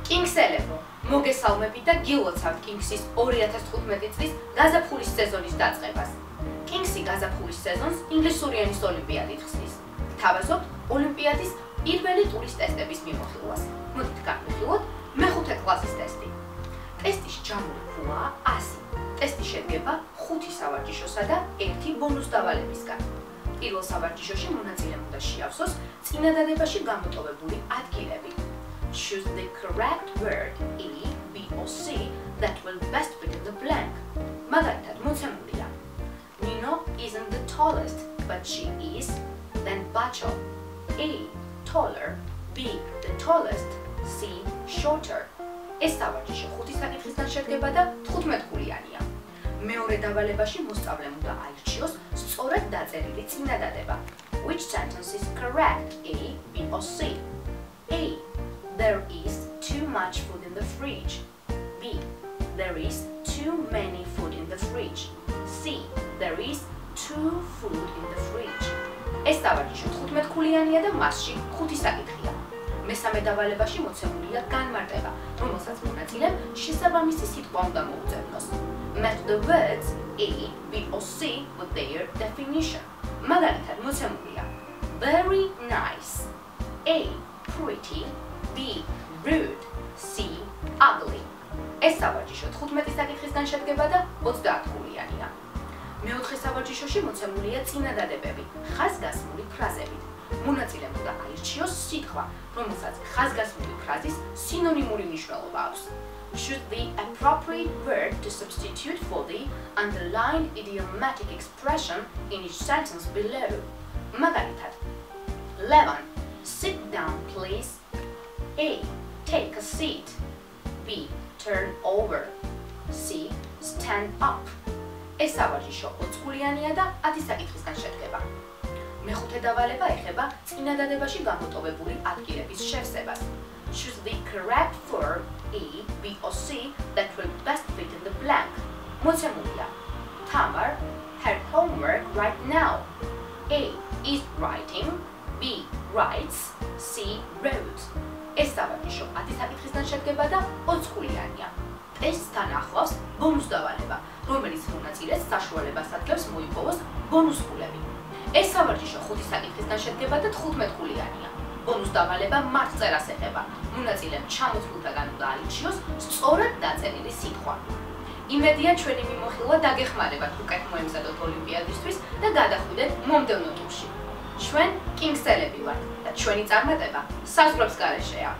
კინგსელებო, მოგესალმებით და გილოცავთ კინგსის 2015 წლის გაზაფხულის სეზონის დაწყებას. კინგსი გაზაფხულის სეზონს ინგლისური ენის ოლიმპიადით ხსნის. გთავაზობთ ოლიმპიადის პირველი ტურის ტესტების მიმოხილვას. მოდით განვიხილოთ მეხუთე კლასის ტესტი. ტესტის ჯამური ქულაა 100. ტესტი შედგება 5 სავარჯიშოსა და 1 ბონუს დავალებისგან. პირველ სავარჯიშოში მონაწილემ უნდა შეავსოს წინადადებაში გამოტოვებული ადგილები. Choose the correct word A, B or C that will best fit in the blank. მაგალითად მოცემულია. Nino isn't the tallest, but she is, then Bacho. A, taller, B, the tallest, C, shorter. ეს სავარჯიშო 5 საკითხისგან შედგება და 15 ქულიანია. მეორე დავალებაში მოსწავლემ უნდა აირჩიოს სწორად დაწერილი წინადადება. Which sentence is correct? A, B or C? A. There is too much food in the fridge. B. There is too many food in the fridge. C. There is too food in the fridge. ეს სავარჯიშო 15 ქულიანია და მასში 5 საკითხია. მესამე დავალებაში მოცემულია განმარტება, რომელსაც მონაწილემ შესაბამისი სიტყვა უნდა მოუწევნოს. Match the words A, B or C with their definition. მაგალითად მოცემულია very nice, A, pretty, B, rude, C, ugly. ეს სავარჯიშო 15 საკითხისგან შედგება და 30 ქულიანია. მეოთხე სავარჯიშოში მოცემულია წინადადებები, ხაზგასმული ფრაზებით. მონაწილემ უნდა აირჩიოს სიტყვა, რომელსაც ხაზგასმული ფრაზის სინონიმური მნიშვნელობა აქვს. Choose the appropriate word to substitute for the underlined idiomatic expression in each sentence below. მაგალითად, Levan, sit down please. A, take a seat. B, turn over. C, stand up. ეს სავარჯიშო 20 ქულიანია და 10 საკითხისგან შედგება. მეხუთე დავალება ეხება წინადადებაში გამოტოვებული ადგილების შევსებას. Choose the correct verb A, B or C that will best fit in the blank. მოცემულია Tamar, her homework right now. A, is writing. B, writes. C, wrote. ეს სავარჯიშო 10 საკითხისგან შედგება და 20 ქულიანია. ტესტთან ახლავს ბონუს დავალება, რომელიც მონაწილეს საშუალებას აძლევს მოიპოვოს ბონუს ქულები. ეს სავარჯიშო 5 საკითხისგან შედგება და 15 ქულიანია. ბონუს დავალება მარცხწერას ეხება. მონაწილემ ჩამოთვლილთაგან უნდა აირჩიოს სწორად დაწერილი სიტყვა. იმედია ჩვენი მიმოხილვა დაგეხმარებათ უკეთ მოემზადოთ ოლიმპიადისთვის და გადახვიდეთ მომდევნო ტურში. ჩვენ კინგსელები ვართ და ჩვენი წარმატება საზღვრებს გარეშეა.